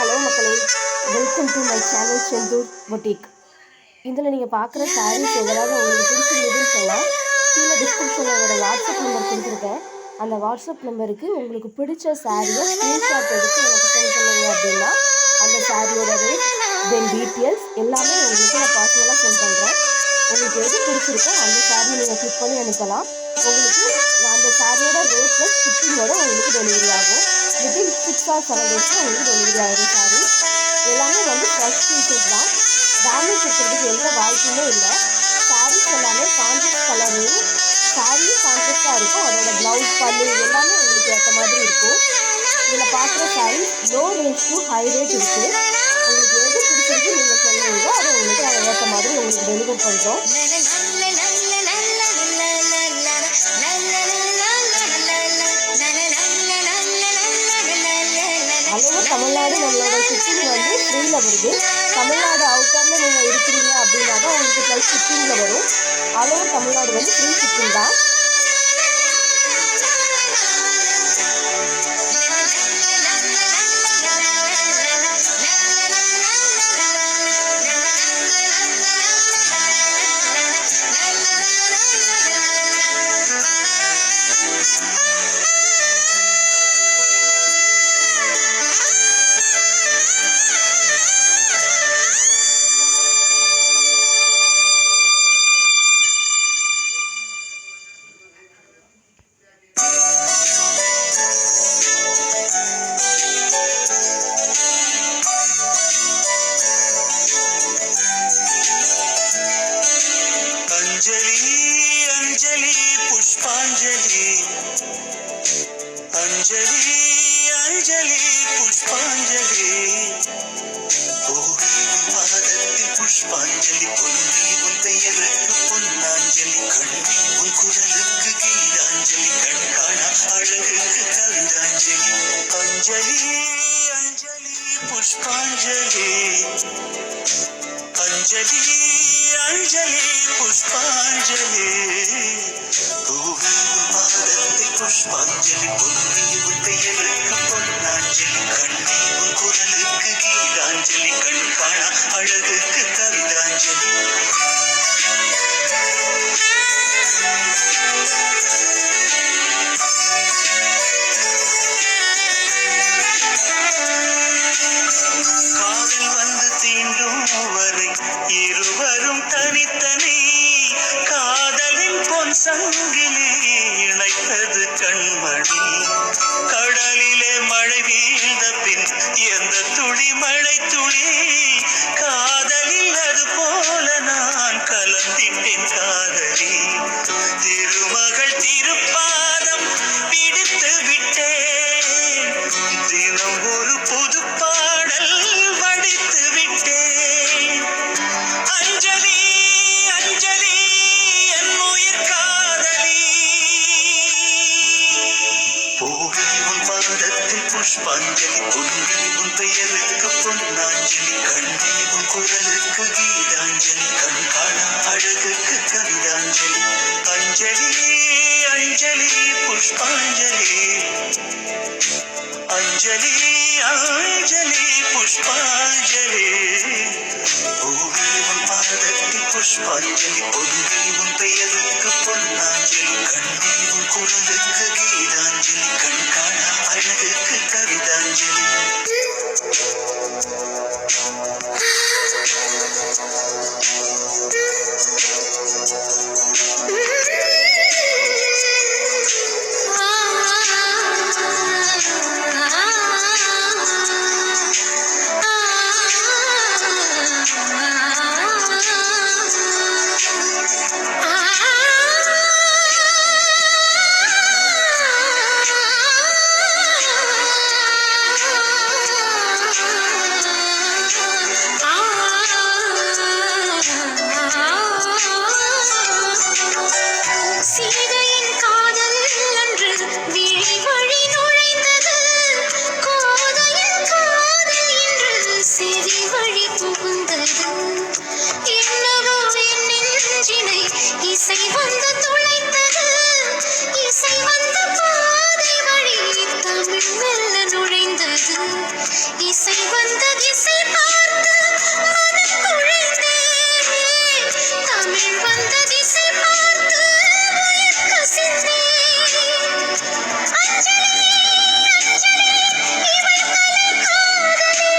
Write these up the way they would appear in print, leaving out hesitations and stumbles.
Hello மக்களே, welcome to my channel Senthur boutique. இதில் நீங்கள் பார்க்குற சாரீஸ் எதாவது உங்களுக்கு பிடிச்சிருந்ததுன்னு சொன்னால் கீழே டிஸ்கிரிப்ஷனில் என்னோடய வாட்ஸ்அப் நம்பர் கொடுத்துருக்கேன். அந்த வாட்ஸ்அப் நம்பருக்கு உங்களுக்கு பிடிச்ச சாரியை ஸ்க்ரீன்ஷாட் எடுத்து எனக்கு சென்ட் பண்ணிங்க அப்படின்னா அந்த சாரியோட ரேட் தென் டீட்டெயில்ஸ் எல்லாமே உங்களுக்கு நான் பர்சனலாக சென்ட் பண்ணுறேன். உங்களுக்கு எது பிடிச்சிருக்கோ அந்த சாரியை நீங்கள் கிளிக் பண்ணி அனுப்பலாம். உங்களுக்கு அந்த சாரியோட ரேட் ப்ளஸ் ஷிப்பிங்கோட உங்களுக்கு டெலிவரி ஆகும். வித்தின் 6 or 7 டேஸில் உங்களுக்கு டெலிவரி ஆகிடும். சாரி எல்லாமே ஃப்ரெஷ் பீசஸ் தான். டேமேஜ் இருக்கிறதுக்கு எந்த வாய்ப்புமே இல்லை. சாரீஸ் எல்லாமே கான்ட்ராஸ்ட் கலர்லையும் சாரியும் கான்ட்ராஸ்டாக இருக்கும். அதோட ப்ளவுஸ் பல்லு எல்லாமே உங்களுக்கு ஏற்ற மாதிரி இருக்கும். இதில் பார்க்குற sarees low range to high rate இருக்குது. உங்களுக்கு எது பிடிச்சிருக்கு நீங்கள் சொல்லுவீங்களோ அதை உங்களுக்கு நாங்கள் ஏற்ற மாதிரி உங்களுக்கு டெலிவர் பண்ணுறோம். அதுவும் தமிழ்நாடு நம்மளோட ஷிப்பிங் ஃப்ரீயில் வருது. தமிழ்நாடு அவுட்டரில் நீங்கள் இருக்கிறீங்க அப்படின்னா தான் உங்களுக்கு ப்ளஸ் ஷிப்பிங்கில் வரும். அதுவும் தமிழ்நாடு ஃப்ரீ ஷிப்பிங் தான். अंजलि पुष्पांजलि अंजलि अंजलि पुष्पांजलि पादத்தில் புஷ்பாஞ்சலி பொன்னி உன் பெயருக்கு பொன்னாஞ்சலி கண்ணி உன் குரலுக்கு கீதாஞ்சலி கண் காண அழகுக்கு கவிதாஞ்சலி அஞ்சலி அஞ்சலி புஷ்பாஞ்சலி अंजलि अंजलि पुष्पांजलि पादத்தில் पुष्पांजलि பொன்னி உன் பெயருக்கு பொன்னாஞ்சலி கண்ணி உன் குரலுக்கு கீதாஞ்சலி கண் காண அழகுக்கு கவிதாஞ்சலி இருவரும் தனித்தனி காதலின் பொன் சங்கிலி இணைத்தது கண்மணி கடலிலே மழை வீழ்ந்த பின் எந்த துளி மழை துளி காதலில் அது போல நான் கலந்திட்டேன் காதலி திருமகள் திருப்பாதம் பிடித்து விட்டேன் தினம் ஒரு புது பாடல் வடித்து விட்டேன் अंजलि अंजलि என் உயிர் காதலி பூவி உன் பாதத்தில் புஷ்பாஞ்சலி பொன்னி உன் பெயருக்கு பொன்னாஞ்சலி கண்ணி உன் குரலுக்கு கீதாஞ்சலி கண் காண அழகுக்கு கவிதாஞ்சலி अंजलि अंजलि पुष्पांजलि अंजलि अंजलि पुष्पांजलि பாதத்தில் புஷ்பாஞ்சலி பொன்னி உன் பெயருக்கு பொன்னாஞ்சலி கண்ணி உன் குரலுக்கு கீதாஞ்சலி கண் காண அழகுக்கு கவிதாஞ்சலி இசை வந்த திசை பார்த்து மனம் குழைந்தேன். தமிழ் வந்த திசை பார்த்து உயிர் கசிந்தேன். அஞ்சலி அஞ்சலி இவள் கலை காதலே.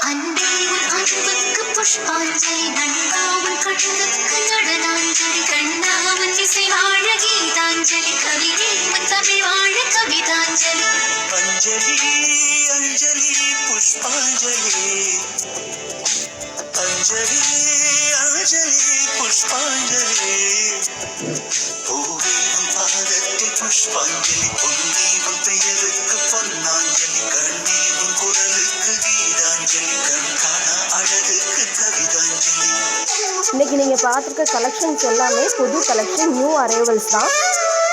அன்பே உன் அன்புக்கு புஷ்பாஞ்சலி. நண்பா உன் கண்ணுக்கு நடனாஞ்சலி. கண்ணா உன் இசை வாழ கீதாஞ்சலி. கவிதை உன் தமிழ் வாழ கவிதாஞ்சலி. அஞ்சலி அஞ்சலி புஷ்பாஞ்சலி. அஞ்சலி அஞ்சலி புஷ்பாஞ்சலி. பூவே உன் பாதத்தில் புஷ்பாஞ்சலி. பொன்னி உன் பெயருக்கு பொன்னாஞ்சலி. கண்ணே உன் குரலுக்கு கீதாஞ்சலி. கண் காணா அழகுக்கு கவிதாஞ்சலி. இன்னைக்கு நீங்கள் பார்த்துருக்க கலெக்ஷன்ஸ் எல்லாமே புது கலெக்ஷன், நியூ அரைவல்ஸ் தான்.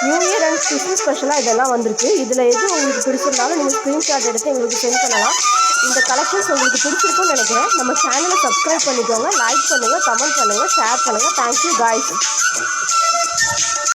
நியூ இயர் அண்ட் கிறிஸ்மஸ் ஸ்பெஷலாக இதெல்லாம் வந்திருக்கு. இதில் எது உங்களுக்கு பிடிச்சிருந்தாலும் நீங்கள் ஸ்க்ரீன்ஷாட் எடுத்து எங்களுக்கு சென்ட் பண்ணலாம். இந்த கலெக்ஷன்ஸ் உங்களுக்கு பிடிச்சிருக்குன்னு நினைக்கிறேன். நம்ம சேனலை சப்ஸ்கிரைப் பண்ணிக்கோங்க, லைக் பண்ணுங்கள், கமெண்ட் பண்ணுங்கள், ஷேர் பண்ணுங்கள். Thank you guys.